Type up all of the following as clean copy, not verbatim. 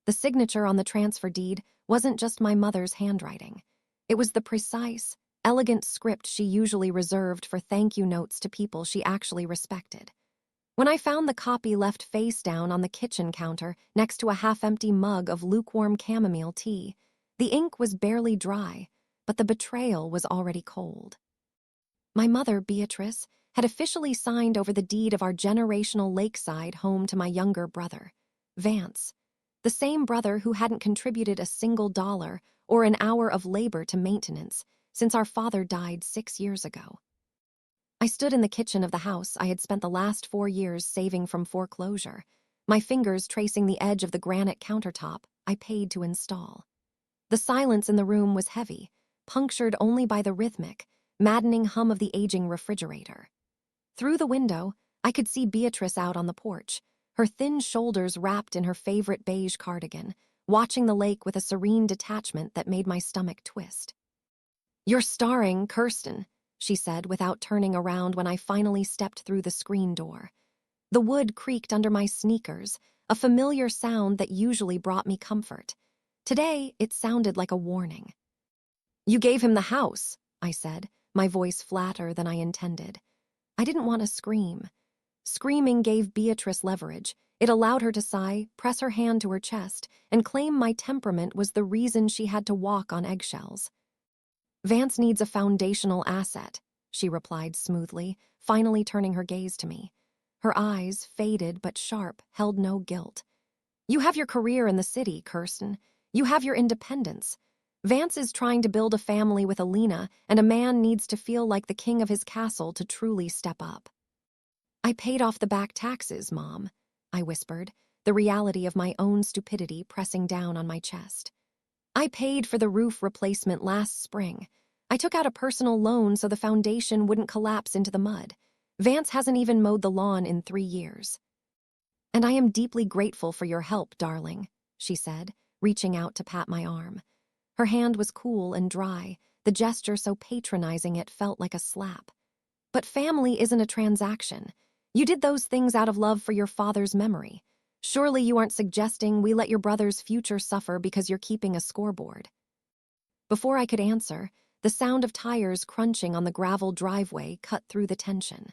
The signature on the transfer deed wasn't just my mother's handwriting. It was the precise, elegant script she usually reserved for thank you notes to people she actually respected. When I found the copy left face down on the kitchen counter next to a half-empty mug of lukewarm chamomile tea, the ink was barely dry, but the betrayal was already cold. My mother, Beatrice, had officially signed over the deed of our generational lakeside home to my younger brother, Vance, the same brother who hadn't contributed a single dollar or an hour of labor to maintenance since our father died 6 years ago. I stood in the kitchen of the house I had spent the last 4 years saving from foreclosure, my fingers tracing the edge of the granite countertop I paid to install. The silence in the room was heavy, punctured only by the rhythmic, maddening hum of the aging refrigerator. Through the window, I could see Beatrice out on the porch, her thin shoulders wrapped in her favorite beige cardigan, watching the lake with a serene detachment that made my stomach twist. "You're starring, Kirsten," she said without turning around when I finally stepped through the screen door. The wood creaked under my sneakers, a familiar sound that usually brought me comfort. Today, it sounded like a warning. "You gave him the house," I said, my voice flatter than I intended. I didn't want to scream. Screaming gave Beatrice leverage. It allowed her to sigh, press her hand to her chest, and claim my temperament was the reason she had to walk on eggshells. "Vance needs a foundational asset," she replied smoothly, finally turning her gaze to me. Her eyes, faded but sharp, held no guilt. "You have your career in the city, Kirsten. You have your independence. Vance is trying to build a family with Alina, and a man needs to feel like the king of his castle to truly step up." "I paid off the back taxes, Mom," I whispered, the reality of my own stupidity pressing down on my chest. "I paid for the roof replacement last spring. I took out a personal loan so the foundation wouldn't collapse into the mud. Vance hasn't even mowed the lawn in 3 years. "And I am deeply grateful for your help, darling," she said, reaching out to pat my arm. Her hand was cool and dry, the gesture so patronizing it felt like a slap. "But family isn't a transaction. You did those things out of love for your father's memory. Surely you aren't suggesting we let your brother's future suffer because you're keeping a scoreboard." Before I could answer, the sound of tires crunching on the gravel driveway cut through the tension.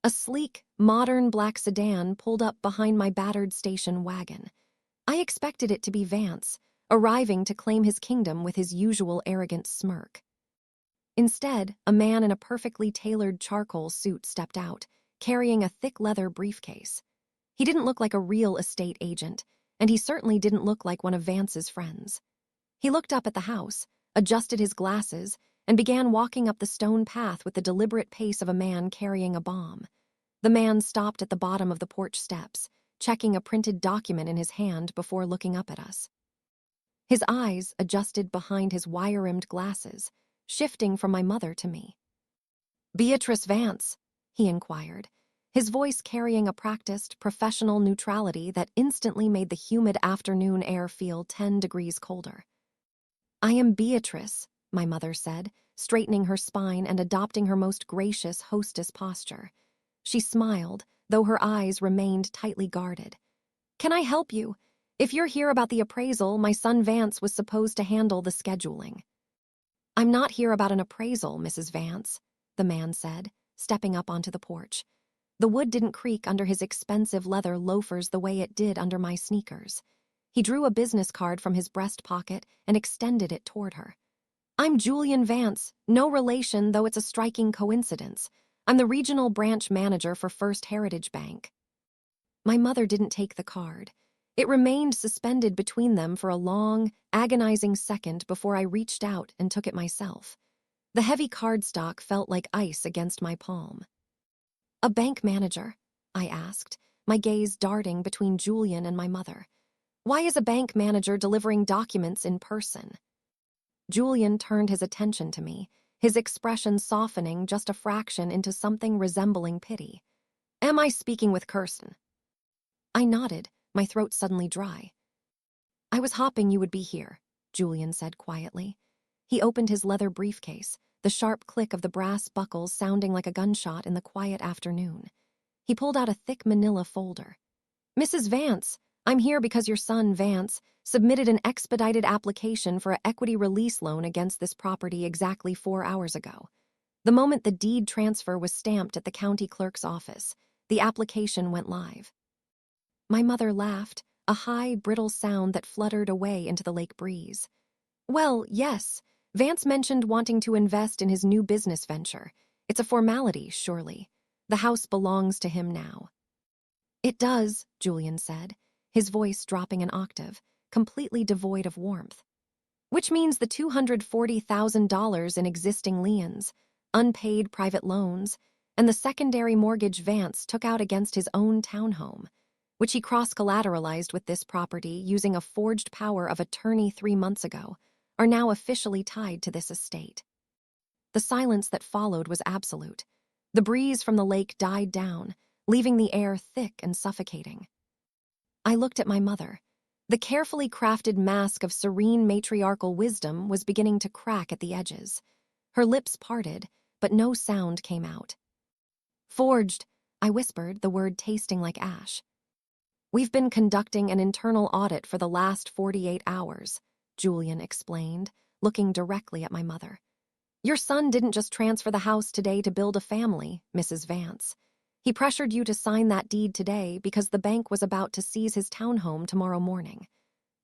A sleek, modern black sedan pulled up behind my battered station wagon. I expected it to be Vance, arriving to claim his kingdom with his usual arrogant smirk. Instead, a man in a perfectly tailored charcoal suit stepped out, carrying a thick leather briefcase. He didn't look like a real estate agent, and he certainly didn't look like one of Vance's friends. He looked up at the house, adjusted his glasses, and began walking up the stone path with the deliberate pace of a man carrying a bomb. The man stopped at the bottom of the porch steps, checking a printed document in his hand before looking up at us. His eyes adjusted behind his wire-rimmed glasses, shifting from my mother to me. "Beatrice Vance?" he inquired, his voice carrying a practiced, professional neutrality that instantly made the humid afternoon air feel 10 degrees colder. "I am Beatrice," my mother said, straightening her spine and adopting her most gracious hostess posture. She smiled, though her eyes remained tightly guarded. "Can I help you? If you're here about the appraisal, my son Vance was supposed to handle the scheduling." "I'm not here about an appraisal, Mrs. Vance," the man said, stepping up onto the porch. The wood didn't creak under his expensive leather loafers the way it did under my sneakers. He drew a business card from his breast pocket and extended it toward her. "I'm Julian Vance, no relation, though it's a striking coincidence. I'm the regional branch manager for First Heritage Bank." My mother didn't take the card. It remained suspended between them for a long, agonizing second before I reached out and took it myself. The heavy cardstock felt like ice against my palm. "A bank manager?" I asked, my gaze darting between Julian and my mother. "Why is a bank manager delivering documents in person?" Julian turned his attention to me, his expression softening just a fraction into something resembling pity. "Am I speaking with Kirsten?" I nodded, my throat suddenly dry. "I was hoping you would be here," Julian said quietly. He opened his leather briefcase, the sharp click of the brass buckles sounding like a gunshot in the quiet afternoon. He pulled out a thick manila folder. "Mrs. Vance, I'm here because your son, Vance, submitted an expedited application for an equity release loan against this property exactly 4 hours ago. The moment the deed transfer was stamped at the county clerk's office, the application went live. My mother laughed, a high, brittle sound that fluttered away into the lake breeze. Well, yes, Vance mentioned wanting to invest in his new business venture. It's a formality, surely. The house belongs to him now. It does, Julian said, his voice dropping an octave, completely devoid of warmth. Which means the $240,000 in existing liens, unpaid private loans, and the secondary mortgage Vance took out against his own townhome, which he cross-collateralized with this property using a forged power of attorney 3 months ago, are now officially tied to this estate. The silence that followed was absolute. The breeze from the lake died down, leaving the air thick and suffocating. I looked at my mother. The carefully crafted mask of serene matriarchal wisdom was beginning to crack at the edges. Her lips parted, but no sound came out. Forged, I whispered, the word tasting like ash. We've been conducting an internal audit for the last 48 hours, Julian explained, looking directly at my mother. Your son didn't just transfer the house today to build a family, Mrs. Vance. He pressured you to sign that deed today because the bank was about to seize his townhome tomorrow morning.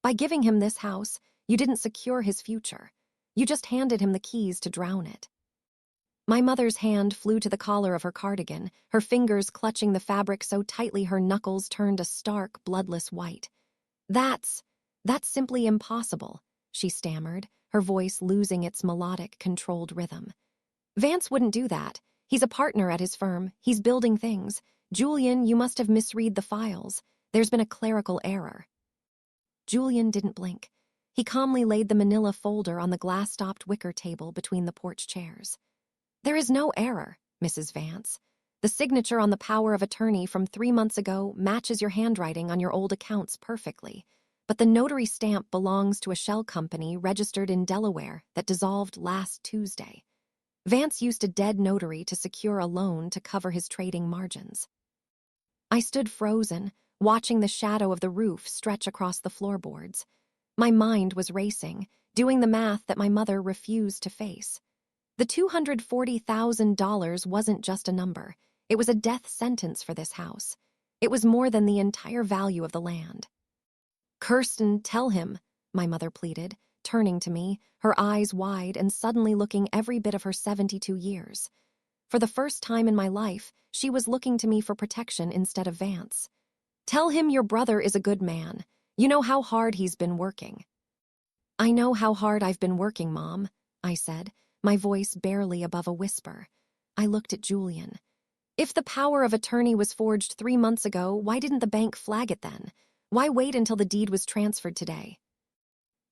By giving him this house, you didn't secure his future. You just handed him the keys to drown it. My mother's hand flew to the collar of her cardigan, her fingers clutching the fabric so tightly her knuckles turned a stark, bloodless white. That's simply impossible, she stammered, her voice losing its melodic, controlled rhythm. Vance wouldn't do that. He's a partner at his firm. He's building things. Julian, you must have misread the files. There's been a clerical error. Julian didn't blink. He calmly laid the manila folder on the glass-topped wicker table between the porch chairs. There is no error, Mrs. Vance. The signature on the power of attorney from 3 months ago matches your handwriting on your old accounts perfectly, but the notary stamp belongs to a shell company registered in Delaware that dissolved last Tuesday. Vance used a dead notary to secure a loan to cover his trading margins. I stood frozen, watching the shadow of the roof stretch across the floorboards. My mind was racing, doing the math that my mother refused to face. The $240,000 wasn't just a number. It was a death sentence for this house. It was more than the entire value of the land. Kirsten, tell him, my mother pleaded, turning to me, her eyes wide and suddenly looking every bit of her 72 years. For the first time in my life, she was looking to me for protection instead of Vance. Tell him your brother is a good man. You know how hard he's been working. I know how hard I've been working, Mom, I said, my voice barely above a whisper. I looked at Julian. If the power of attorney was forged 3 months ago, why didn't the bank flag it then? Why wait until the deed was transferred today?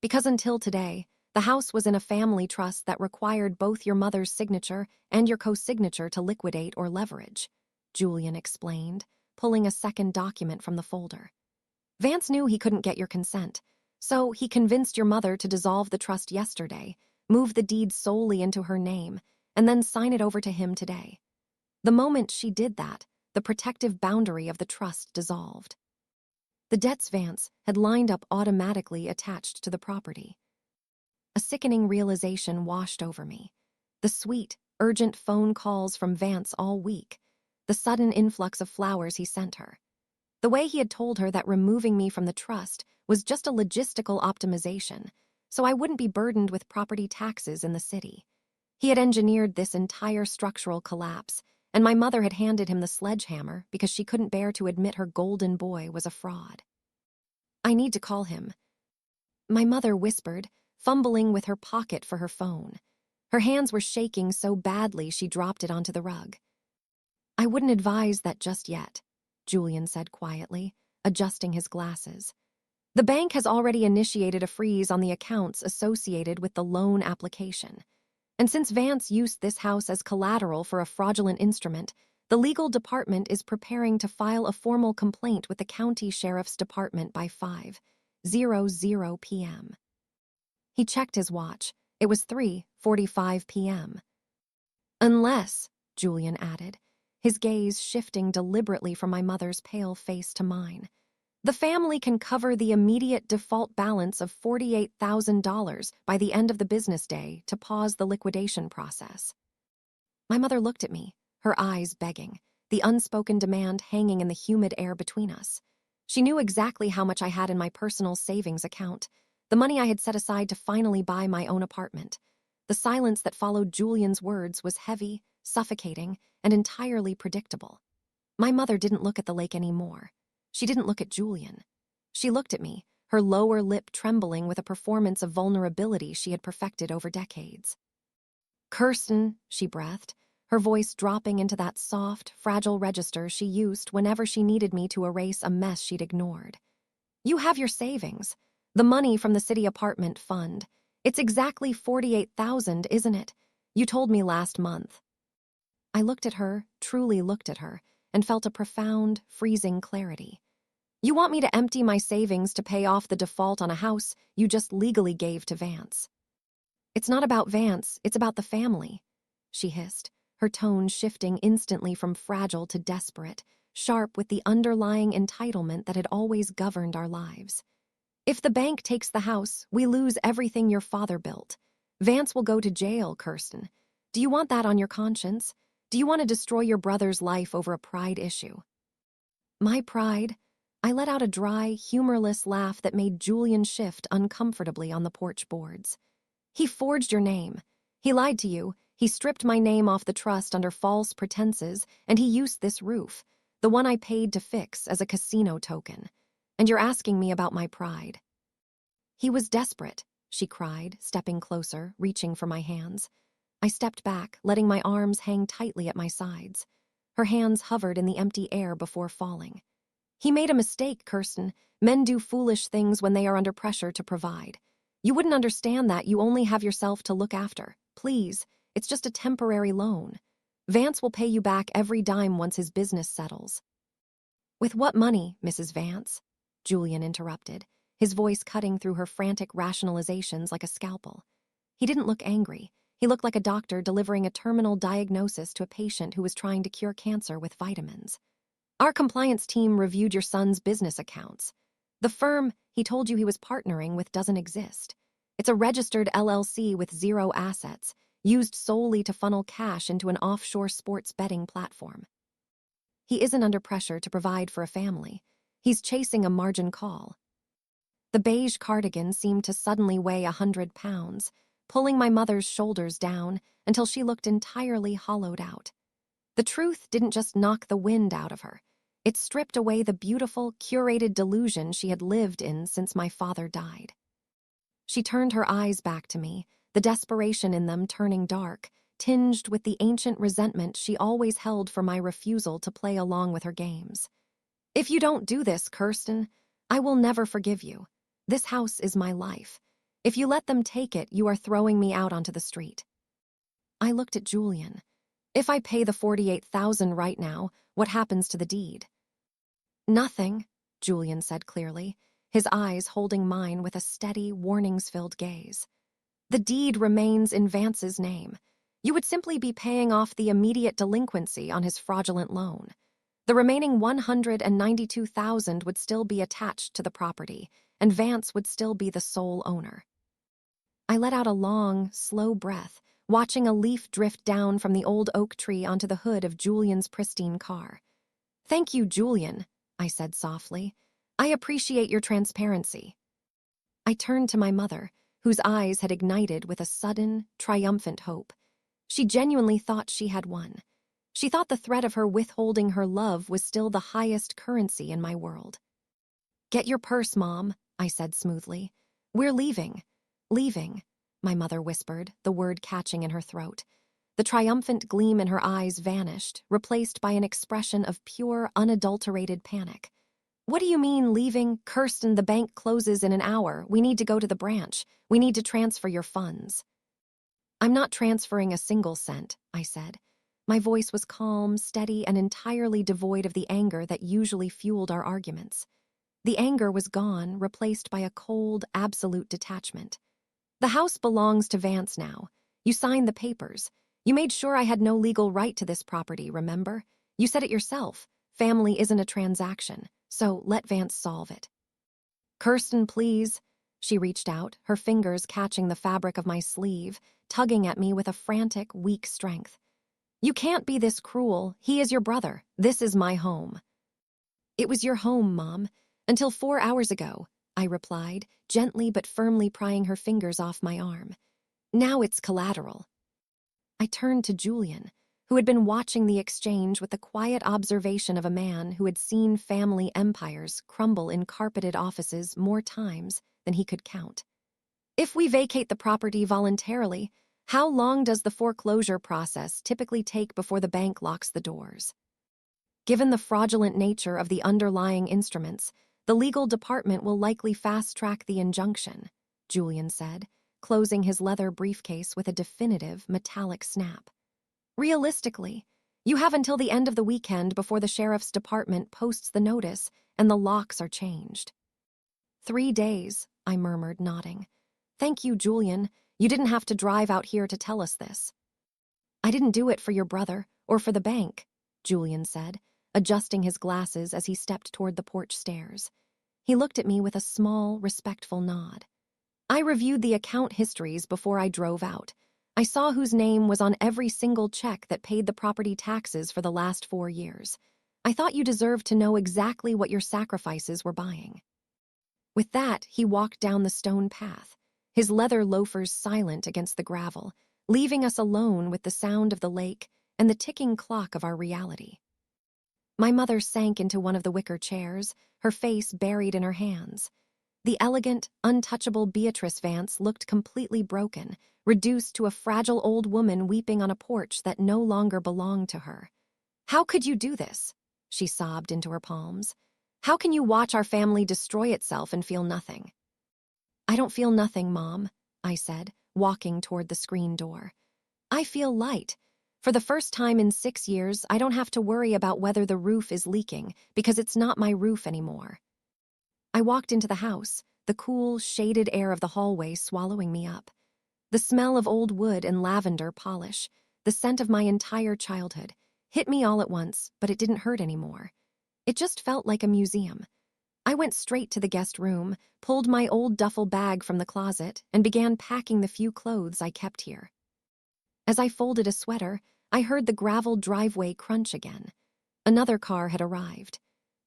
Because until today, the house was in a family trust that required both your mother's signature and your co-signature to liquidate or leverage, Julian explained, pulling a second document from the folder. Vance knew he couldn't get your consent, so he convinced your mother to dissolve the trust yesterday, move the deed solely into her name, and then sign it over to him today. The moment she did that, the protective boundary of the trust dissolved. The debts Vance had lined up automatically attached to the property. A sickening realization washed over me. The sweet, urgent phone calls from Vance all week, the sudden influx of flowers he sent her. The way he had told her that removing me from the trust was just a logistical optimization, so I wouldn't be burdened with property taxes in the city. He had engineered this entire structural collapse, and my mother had handed him the sledgehammer because she couldn't bear to admit her golden boy was a fraud. I need to call him, my mother whispered, fumbling with her pocket for her phone. Her hands were shaking so badly she dropped it onto the rug. I wouldn't advise that just yet, Julian said quietly, adjusting his glasses. The bank has already initiated a freeze on the accounts associated with the loan application. And since Vance used this house as collateral for a fraudulent instrument, the legal department is preparing to file a formal complaint with the county sheriff's department by 5:00 p.m. He checked his watch. It was 3:45 p.m. Unless, Julian added, his gaze shifting deliberately from my mother's pale face to mine, The family can cover the immediate default balance of $48,000 by the end of the business day to pause the liquidation process. My mother looked at me, her eyes begging, the unspoken demand hanging in the humid air between us. She knew exactly how much I had in my personal savings account, the money I had set aside to finally buy my own apartment. The silence that followed Julian's words was heavy, suffocating, and entirely predictable. My mother didn't look at the lake anymore. She didn't look at Julian. She looked at me, her lower lip trembling with a performance of vulnerability she had perfected over decades. "Kirsten," she breathed, her voice dropping into that soft, fragile register she used whenever she needed me to erase a mess she'd ignored. "You have your savings, the money from the city apartment fund. It's exactly $48,000, isn't it? You told me last month." I looked at her, truly looked at her, and felt a profound, freezing clarity. "You want me to empty my savings to pay off the default on a house you just legally gave to Vance." "It's not about Vance, it's about the family," she hissed, her tone shifting instantly from fragile to desperate, sharp with the underlying entitlement that had always governed our lives. "If the bank takes the house, we lose everything your father built. Vance will go to jail, Kirsten. Do you want that on your conscience? Do you want to destroy your brother's life over a pride issue?" My pride? I let out a dry, humorless laugh that made Julian shift uncomfortably on the porch boards. "He forged your name. He lied to you. He stripped my name off the trust under false pretenses, and he used this roof, the one I paid to fix, as a casino token. And you're asking me about my pride." "He was desperate," she cried, stepping closer, reaching for my hands. I stepped back, letting my arms hang tightly at my sides. Her hands hovered in the empty air before falling. "He made a mistake, Kirsten. Men do foolish things when they are under pressure to provide. You wouldn't understand that. You only have yourself to look after. Please, it's just a temporary loan. Vance will pay you back every dime once his business settles." "With what money, Mrs. Vance?" Julian interrupted, his voice cutting through her frantic rationalizations like a scalpel. He didn't look angry. He looked like a doctor delivering a terminal diagnosis to a patient who was trying to cure cancer with vitamins. "Our compliance team reviewed your son's business accounts. The firm he told you he was partnering with doesn't exist. It's a registered LLC with zero assets, used solely to funnel cash into an offshore sports betting platform. He isn't under pressure to provide for a family. He's chasing a margin call." The beige cardigan seemed to suddenly weigh 100 pounds, pulling my mother's shoulders down until she looked entirely hollowed out. The truth didn't just knock the wind out of her. It stripped away the beautiful, curated delusion she had lived in since my father died. She turned her eyes back to me, the desperation in them turning dark, tinged with the ancient resentment she always held for my refusal to play along with her games. "If you don't do this, Kirsten, I will never forgive you. This house is my life. If you let them take it, you are throwing me out onto the street." I looked at Julian. "If I pay the $48,000 right now, what happens to the deed?" "Nothing," Julian said clearly, his eyes holding mine with a steady, warnings-filled gaze. "The deed remains in Vance's name. You would simply be paying off the immediate delinquency on his fraudulent loan. The remaining $192,000 would still be attached to the property, and Vance would still be the sole owner." I let out a long, slow breath, watching a leaf drift down from the old oak tree onto the hood of Julian's pristine car. "Thank you, Julian," I said softly. "I appreciate your transparency." I turned to my mother, whose eyes had ignited with a sudden, triumphant hope. She genuinely thought she had won. She thought the threat of her withholding her love was still the highest currency in my world. "Get your purse, Mom," I said smoothly. "We're leaving." "Leaving," my mother whispered, the word catching in her throat. The triumphant gleam in her eyes vanished, replaced by an expression of pure, unadulterated panic. "What do you mean, leaving? Kirsten, the bank closes in an hour. We need to go to the branch. We need to transfer your funds." "I'm not transferring a single cent," I said. My voice was calm, steady, and entirely devoid of the anger that usually fueled our arguments. The anger was gone, replaced by a cold, absolute detachment. "The house belongs to Vance now. You signed the papers. You made sure I had no legal right to this property, remember? You said it yourself. Family isn't a transaction. So let Vance solve it. Kirsten, please. She reached out, her fingers catching the fabric of my sleeve, tugging at me with a frantic, weak strength. You can't be this cruel. He is your brother. This is my home. It was your home, Mom, until 4 hours ago, I replied, gently but firmly prying her fingers off my arm. Now it's collateral. I turned to Julian, who had been watching the exchange with the quiet observation of a man who had seen family empires crumble in carpeted offices more times than he could count. If we vacate the property voluntarily, how long does the foreclosure process typically take before the bank locks the doors? Given the fraudulent nature of the underlying instruments, the legal department will likely fast-track the injunction, Julian said, closing his leather briefcase with a definitive, metallic snap. Realistically, you have until the end of the weekend before the sheriff's department posts the notice and the locks are changed. 3 days, I murmured, nodding. Thank you, Julian. You didn't have to drive out here to tell us this. I didn't do it for your brother or for the bank, Julian said, adjusting his glasses as he stepped toward the porch stairs. He looked at me with a small, respectful nod. I reviewed the account histories before I drove out. I saw whose name was on every single check that paid the property taxes for the last 4 years. I thought you deserved to know exactly what your sacrifices were buying. With that, he walked down the stone path, his leather loafers silent against the gravel, leaving us alone with the sound of the lake and the ticking clock of our reality. My mother sank into one of the wicker chairs, her face buried in her hands. The elegant, untouchable Beatrice Vance looked completely broken, reduced to a fragile old woman weeping on a porch that no longer belonged to her. How could you do this? She sobbed into her palms. How can you watch our family destroy itself and feel nothing? I don't feel nothing, Mom, I said, walking toward the screen door. I feel light. For the first time in 6 years, I don't have to worry about whether the roof is leaking, because it's not my roof anymore. I walked into the house, the cool, shaded air of the hallway swallowing me up. The smell of old wood and lavender polish, the scent of my entire childhood, hit me all at once, but it didn't hurt anymore. It just felt like a museum. I went straight to the guest room, pulled my old duffel bag from the closet, and began packing the few clothes I kept here. As I folded a sweater, I heard the gravel driveway crunch again. Another car had arrived.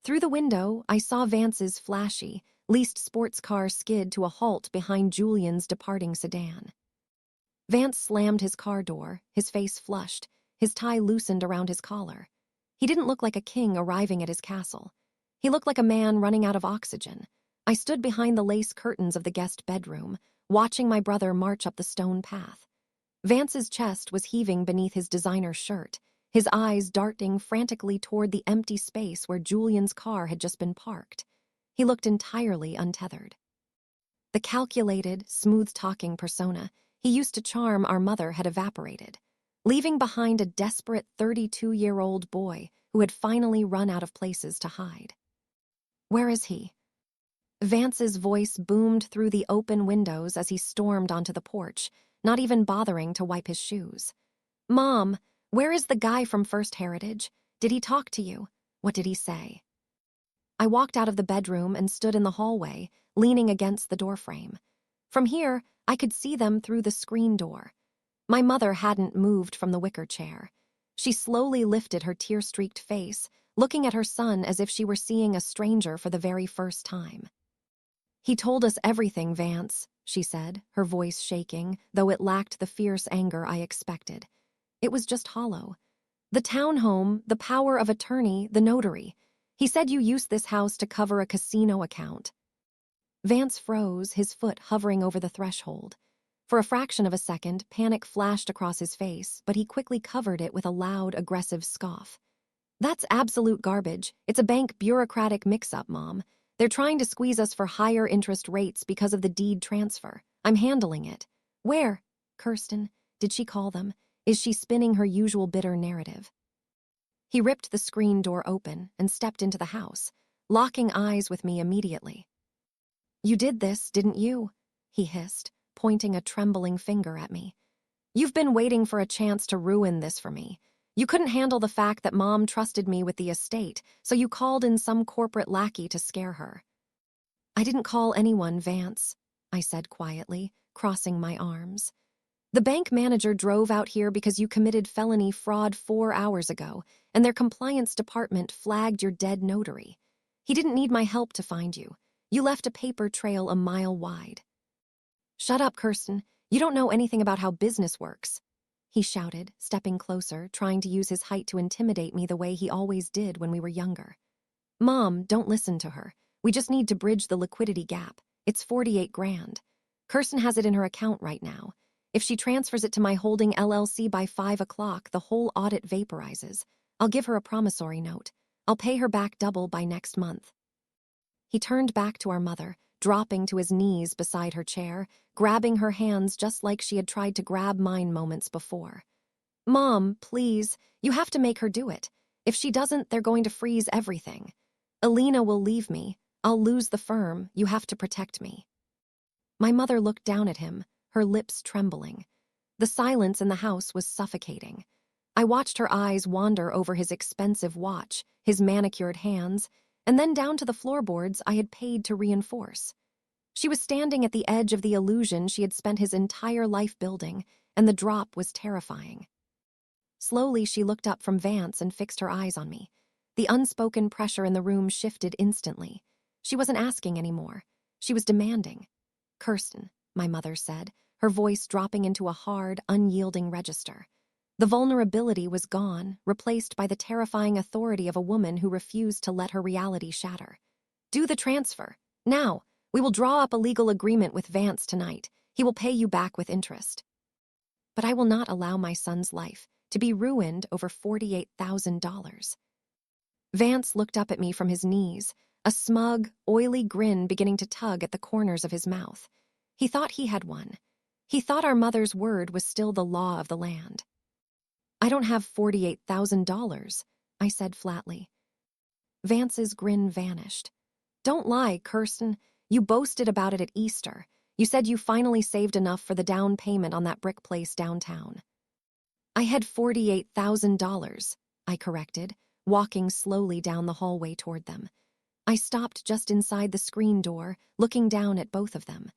Through the window, I saw Vance's flashy, leased sports car skid to a halt behind Julian's departing sedan. Vance slammed his car door, his face flushed, his tie loosened around his collar. He didn't look like a king arriving at his castle. He looked like a man running out of oxygen. I stood behind the lace curtains of the guest bedroom, watching my brother march up the stone path. Vance's chest was heaving beneath his designer shirt, his eyes darting frantically toward the empty space where Julian's car had just been parked. He looked entirely untethered. The calculated, smooth-talking persona he used to charm our mother had evaporated, leaving behind a desperate 32-year-old boy who had finally run out of places to hide. Where is he? Vance's voice boomed through the open windows as he stormed onto the porch, not even bothering to wipe his shoes. Mom, where is the guy from First Heritage? Did he talk to you? What did he say? I walked out of the bedroom and stood in the hallway, leaning against the doorframe. From here, I could see them through the screen door. My mother hadn't moved from the wicker chair. She slowly lifted her tear-streaked face, looking at her son as if she were seeing a stranger for the very first time. He told us everything, Vance, she said, her voice shaking, though it lacked the fierce anger I expected. It was just hollow. The townhome, the power of attorney, the notary. He said you used this house to cover a casino account. Vance froze, his foot hovering over the threshold. For a fraction of a second, panic flashed across his face, but he quickly covered it with a loud, aggressive scoff. That's absolute garbage. It's a bank bureaucratic mix-up, Mom. They're trying to squeeze us for higher interest rates because of the deed transfer. I'm handling it. Where? Kirsten, did she call them? Is she spinning her usual bitter narrative? He ripped the screen door open and stepped into the house, locking eyes with me immediately. You did this, didn't you? He hissed, pointing a trembling finger at me. You've been waiting for a chance to ruin this for me. You couldn't handle the fact that Mom trusted me with the estate, so you called in some corporate lackey to scare her. I didn't call anyone, Vance, I said quietly, crossing my arms. The bank manager drove out here because you committed felony fraud 4 hours ago, and their compliance department flagged your dead notary. He didn't need my help to find you. You left a paper trail a mile wide. Shut up, Kirsten. You don't know anything about how business works, he shouted, stepping closer, trying to use his height to intimidate me the way he always did when we were younger. Mom, don't listen to her. We just need to bridge the liquidity gap. It's 48 grand. Kirsten has it in her account right now. If she transfers it to my holding LLC by 5 o'clock, the whole audit vaporizes. I'll give her a promissory note. I'll pay her back double by next month. He turned back to our mother, dropping to his knees beside her chair, grabbing her hands just like she had tried to grab mine moments before. Mom, please, you have to make her do it. If she doesn't, they're going to freeze everything. Alina will leave me. I'll lose the firm. You have to protect me. My mother looked down at him, her lips trembling. The silence in the house was suffocating. I watched her eyes wander over his expensive watch, his manicured hands, and then down to the floorboards I had paid to reinforce. She was standing at the edge of the illusion she had spent his entire life building, and the drop was terrifying. Slowly, she looked up from Vance and fixed her eyes on me. The unspoken pressure in the room shifted instantly. She wasn't asking anymore. She was demanding. Kirsten, my mother said, her voice dropping into a hard, unyielding register. The vulnerability was gone, replaced by the terrifying authority of a woman who refused to let her reality shatter. Do the transfer. Now. We will draw up a legal agreement with Vance tonight. He will pay you back with interest. But I will not allow my son's life to be ruined over $48,000. Vance looked up at me from his knees, a smug, oily grin beginning to tug at the corners of his mouth. He thought he had won. He thought our mother's word was still the law of the land. I don't have $48,000, I said flatly. Vance's grin vanished. Don't lie, Kirsten. You boasted about it at Easter. You said you finally saved enough for the down payment on that brick place downtown. I had $48,000, I corrected, walking slowly down the hallway toward them. I stopped just inside the screen door, looking down at both of them.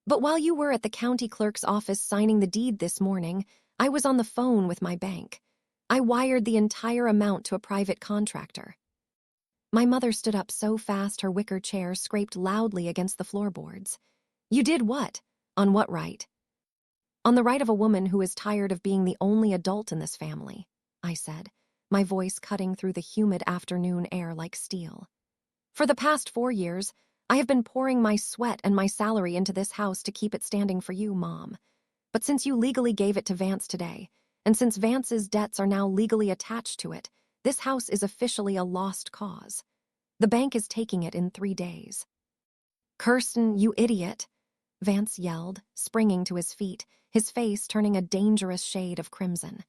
But while you were at the county clerk's office signing the deed this morning, I was on the phone with my bank. I wired the entire amount to a private contractor. My mother stood up so fast her wicker chair scraped loudly against the floorboards. You did what? On what right? On the right of a woman who is tired of being the only adult in this family, I said, my voice cutting through the humid afternoon air like steel. For the past 4 years, I have been pouring my sweat and my salary into this house to keep it standing for you, Mom. But since you legally gave it to Vance today, and since Vance's debts are now legally attached to it, this house is officially a lost cause. The bank is taking it in 3 days. Kirsten, you idiot, Vance yelled, springing to his feet, his face turning a dangerous shade of crimson.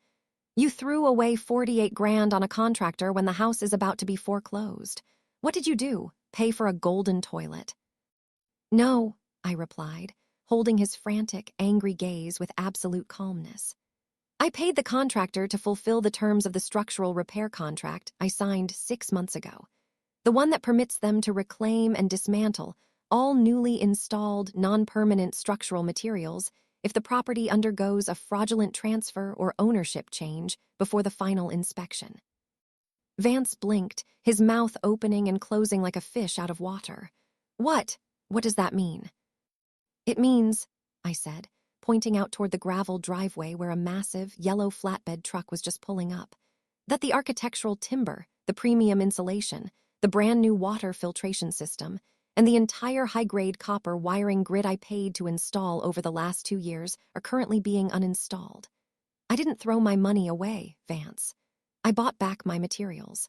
You threw away 48 grand on a contractor when the house is about to be foreclosed. What did you do? Pay for a golden toilet? No, I replied, holding his frantic, angry gaze with absolute calmness. I paid the contractor to fulfill the terms of the structural repair contract I signed 6 months ago. The one that permits them to reclaim and dismantle all newly installed, non-permanent structural materials if the property undergoes a fraudulent transfer or ownership change before the final inspection. Vance blinked, his mouth opening and closing like a fish out of water. What? What does that mean? It means, I said, pointing out toward the gravel driveway where a massive, yellow flatbed truck was just pulling up, that the architectural timber, the premium insulation, the brand-new water filtration system, and the entire high-grade copper wiring grid I paid to install over the last 2 years are currently being uninstalled. I didn't throw my money away, Vance. I bought back my materials.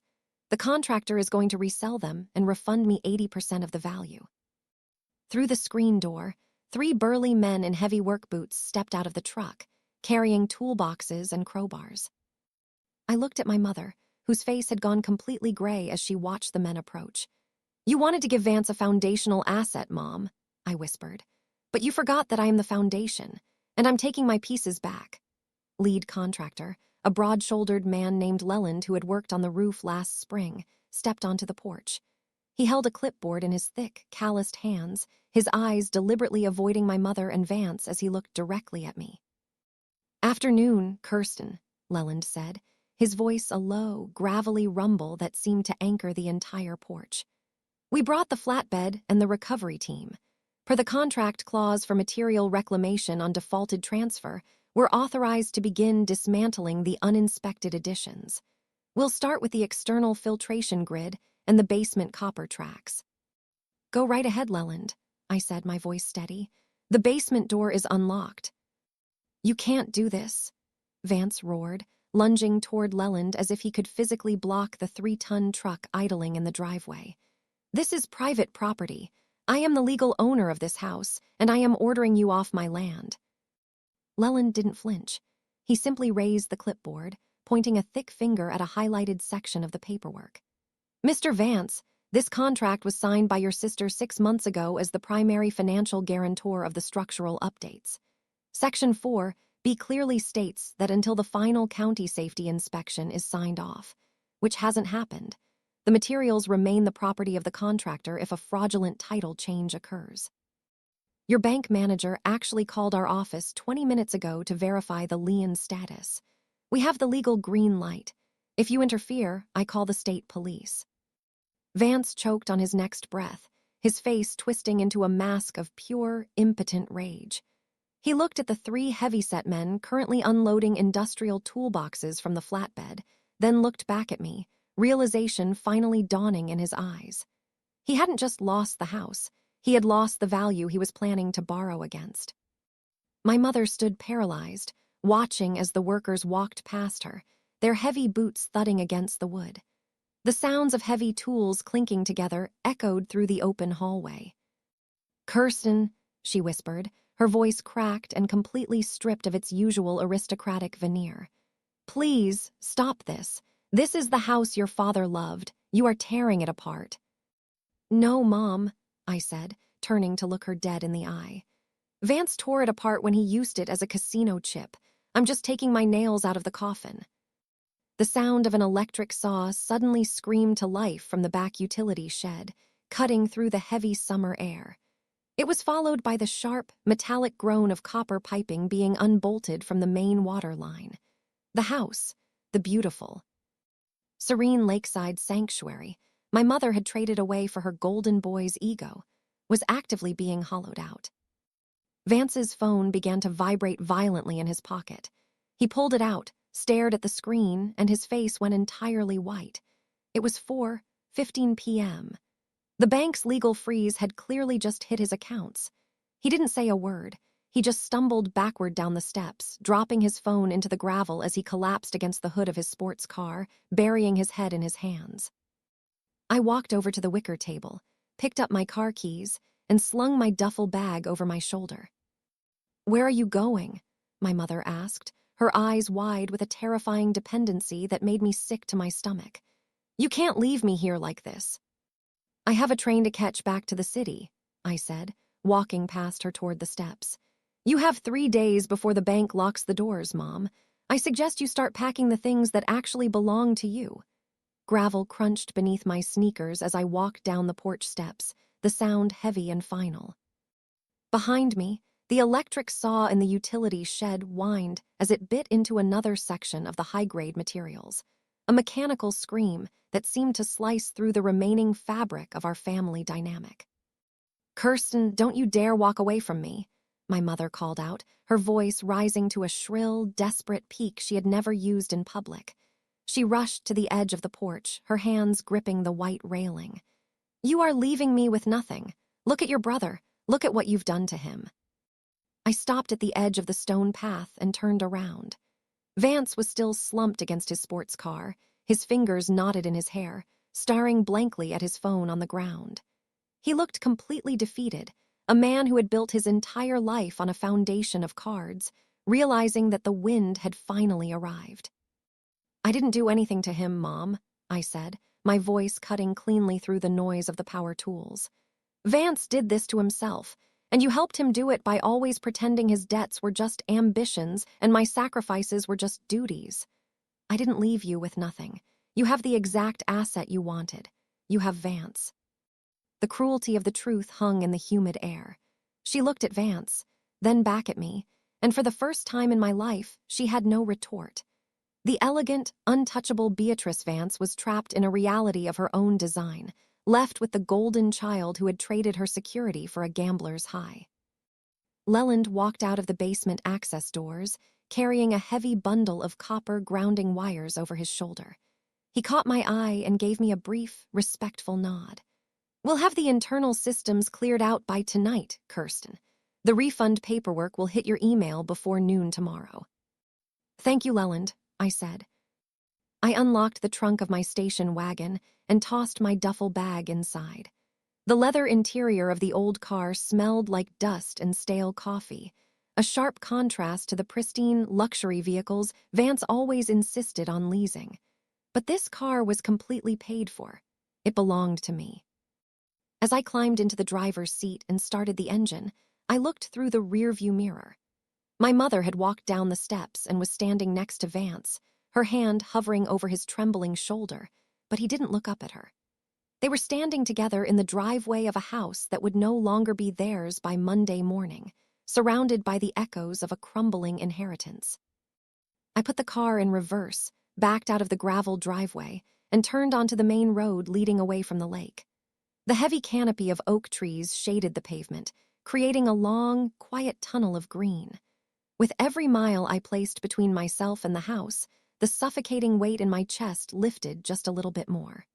The contractor is going to resell them and refund me 80% of the value. Through the screen door, 3 burly men in heavy work boots stepped out of the truck, carrying toolboxes and crowbars. I looked at my mother, whose face had gone completely gray as she watched the men approach. You wanted to give Vance a foundational asset, Mom, I whispered. But you forgot that I am the foundation, and I'm taking my pieces back. Lead contractor, a broad-shouldered man named Leland who had worked on the roof last spring, stepped onto the porch. He held a clipboard in his thick, calloused hands, his eyes deliberately avoiding my mother and Vance as he looked directly at me. "Afternoon, Kirsten," Leland said, his voice a low, gravelly rumble that seemed to anchor the entire porch. "We brought the flatbed and the recovery team. Per the contract clause for material reclamation on defaulted transfer, we're authorized to begin dismantling the uninspected additions. We'll start with the external filtration grid and the basement copper tracks." "Go right ahead, Leland," I said, my voice steady. "The basement door is unlocked." "You can't do this," Vance roared, lunging toward Leland as if he could physically block the 3-ton truck idling in the driveway. "This is private property. I am the legal owner of this house, and I am ordering you off my land." Leland didn't flinch. He simply raised the clipboard, pointing a thick finger at a highlighted section of the paperwork. "Mr. Vance, this contract was signed by your sister 6 months ago as the primary financial guarantor of the structural updates. Section 4B clearly states that until the final county safety inspection is signed off, which hasn't happened, the materials remain the property of the contractor if a fraudulent title change occurs. Your bank manager actually called our office 20 minutes ago to verify the lien status. We have the legal green light. If you interfere, I call the state police." Vance choked on his next breath, his face twisting into a mask of pure, impotent rage. He looked at the 3 heavyset men currently unloading industrial toolboxes from the flatbed, then looked back at me, realization finally dawning in his eyes. He hadn't just lost the house. He had lost the value he was planning to borrow against. My mother stood paralyzed, watching as the workers walked past her, their heavy boots thudding against the wood. The sounds of heavy tools clinking together echoed through the open hallway. "Kirsten," she whispered, her voice cracked and completely stripped of its usual aristocratic veneer. "Please, stop this. This is the house your father loved. You are tearing it apart." "No, Mom," I said, turning to look her dead in the eye. "Vance tore it apart when he used it as a casino chip. I'm just taking my nails out of the coffin." The sound of an electric saw suddenly screamed to life from the back utility shed, cutting through the heavy summer air. It was followed by the sharp, metallic groan of copper piping being unbolted from the main water line. The house, the beautiful, serene lakeside sanctuary my mother had traded away for her golden boy's ego, was actively being hollowed out. Vance's phone began to vibrate violently in his pocket. He pulled it out, stared at the screen, and his face went entirely white. It was 4:15 p.m. The bank's legal freeze had clearly just hit his accounts. He didn't say a word. He just stumbled backward down the steps, dropping his phone into the gravel as he collapsed against the hood of his sports car, burying his head in his hands. I walked over to the wicker table, picked up my car keys, and slung my duffel bag over my shoulder. "Where are you going?" my mother asked, her eyes wide with a terrifying dependency that made me sick to my stomach. "You can't leave me here like this." "I have a train to catch back to the city," I said, walking past her toward the steps. "You have 3 days before the bank locks the doors, Mom. I suggest you start packing the things that actually belong to you." Gravel crunched beneath my sneakers as I walked down the porch steps, the sound heavy and final. Behind me, the electric saw in the utility shed whined as it bit into another section of the high-grade materials, a mechanical scream that seemed to slice through the remaining fabric of our family dynamic. "Kirsten, don't you dare walk away from me," my mother called out, her voice rising to a shrill, desperate peak she had never used in public. She rushed to the edge of the porch, her hands gripping the white railing. "You are leaving me with nothing. Look at your brother. Look at what you've done to him." I stopped at the edge of the stone path and turned around. Vance was still slumped against his sports car, his fingers knotted in his hair, staring blankly at his phone on the ground. He looked completely defeated, a man who had built his entire life on a foundation of cards, realizing that the wind had finally arrived. "I didn't do anything to him, Mom," I said, my voice cutting cleanly through the noise of the power tools. "Vance did this to himself, and you helped him do it by always pretending his debts were just ambitions and my sacrifices were just duties. I didn't leave you with nothing. You have the exact asset you wanted. You have Vance. The cruelty of the truth hung in the humid air. She looked at Vance, then back at me, and for the first time in my life, she had no retort. The elegant, untouchable Beatrice Vance was trapped in a reality of her own design, left with the golden child who had traded her security for a gambler's high. Leland walked out of the basement access doors, carrying a heavy bundle of copper grounding wires over his shoulder. He caught my eye and gave me a brief, respectful nod. We'll have the internal systems cleared out by tonight, Kirsten. The refund paperwork will hit your email before noon tomorrow. Thank you, Leland, I said. I unlocked the trunk of my station wagon and tossed my duffel bag inside. The leather interior of the old car smelled like dust and stale coffee, a sharp contrast to the pristine, luxury vehicles Vance always insisted on leasing. But this car was completely paid for. It belonged to me. As I climbed into the driver's seat and started the engine, I looked through the rearview mirror. My mother had walked down the steps and was standing next to Vance, her hand hovering over his trembling shoulder, but he didn't look up at her. They were standing together in the driveway of a house that would no longer be theirs by Monday morning, surrounded by the echoes of a crumbling inheritance. I put the car in reverse, backed out of the gravel driveway, and turned onto the main road leading away from the lake. The heavy canopy of oak trees shaded the pavement, creating a long, quiet tunnel of green. With every mile I placed between myself and the house, the suffocating weight in my chest lifted just a little bit more.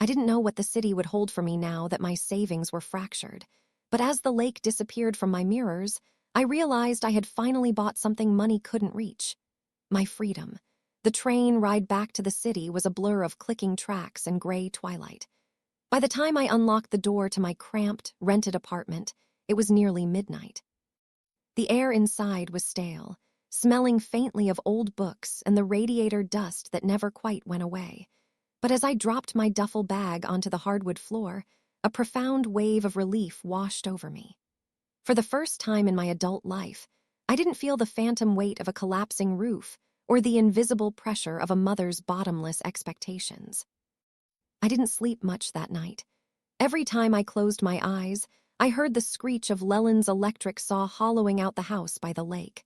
I didn't know what the city would hold for me now that my savings were fractured, but as the lake disappeared from my mirrors, I realized I had finally bought something money couldn't reach. My freedom. The train ride back to the city was a blur of clicking tracks and gray twilight. By the time I unlocked the door to my cramped, rented apartment, it was nearly midnight. The air inside was stale, smelling faintly of old books and the radiator dust that never quite went away. But as I dropped my duffel bag onto the hardwood floor, a profound wave of relief washed over me. For the first time in my adult life, I didn't feel the phantom weight of a collapsing roof or the invisible pressure of a mother's bottomless expectations. I didn't sleep much that night. Every time I closed my eyes, I heard the screech of Leland's electric saw hollowing out the house by the lake.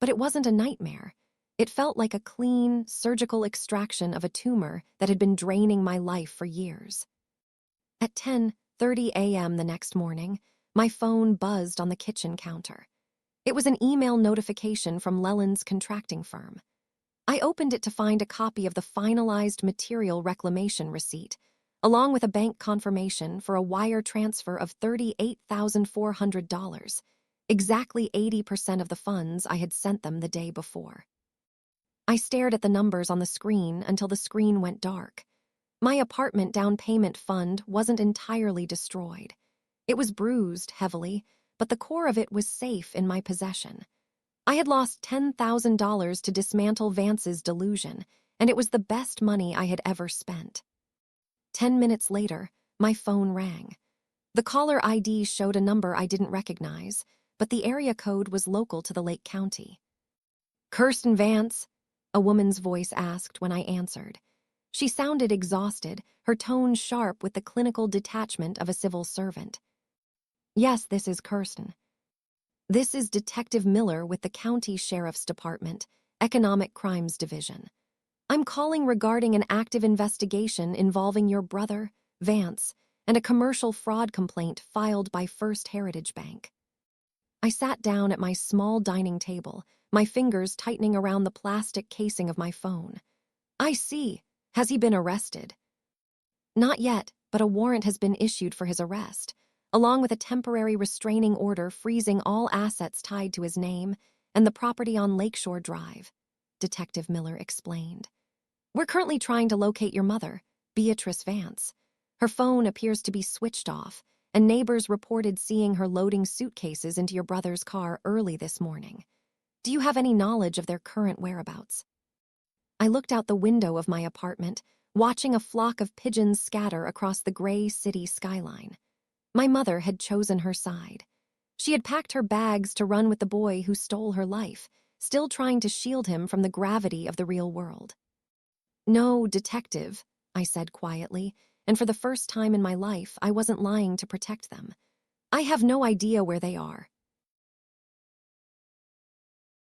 But it wasn't a nightmare. It felt like a clean, surgical extraction of a tumor that had been draining my life for years. At 10:30 a.m. the next morning, my phone buzzed on the kitchen counter. It was an email notification from Leland's contracting firm. I opened it to find a copy of the finalized material reclamation receipt, along with a bank confirmation for a wire transfer of $38,400, exactly 80% of the funds I had sent them the day before. I stared at the numbers on the screen until the screen went dark. My apartment down payment fund wasn't entirely destroyed. It was bruised heavily, but the core of it was safe in my possession. I had lost $10,000 to dismantle Vance's delusion, and it was the best money I had ever spent. 10 minutes later, my phone rang. The caller ID showed a number I didn't recognize, but the area code was local to the Lake County. "Kirsten Vance?" a woman's voice asked when I answered. She sounded exhausted, her tone sharp with the clinical detachment of a civil servant. "Yes, this is Kirsten. This is Detective Miller with the County Sheriff's Department, Economic Crimes Division. I'm calling regarding an active investigation involving your brother, Vance, and a commercial fraud complaint filed by First Heritage Bank." I sat down at my small dining table, my fingers tightening around the plastic casing of my phone. "I see. Has he been arrested?" "Not yet, but a warrant has been issued for his arrest, along with a temporary restraining order freezing all assets tied to his name and the property on Lakeshore Drive," Detective Miller explained. "We're currently trying to locate your mother, Beatrice Vance. Her phone appears to be switched off, and neighbors reported seeing her loading suitcases into your brother's car early this morning. Do you have any knowledge of their current whereabouts?" I looked out the window of my apartment, watching a flock of pigeons scatter across the gray city skyline. My mother had chosen her side. She had packed her bags to run with the boy who stole her life, still trying to shield him from the gravity of the real world. "No, detective," I said quietly, and for the first time in my life, I wasn't lying to protect them. "I have no idea where they are."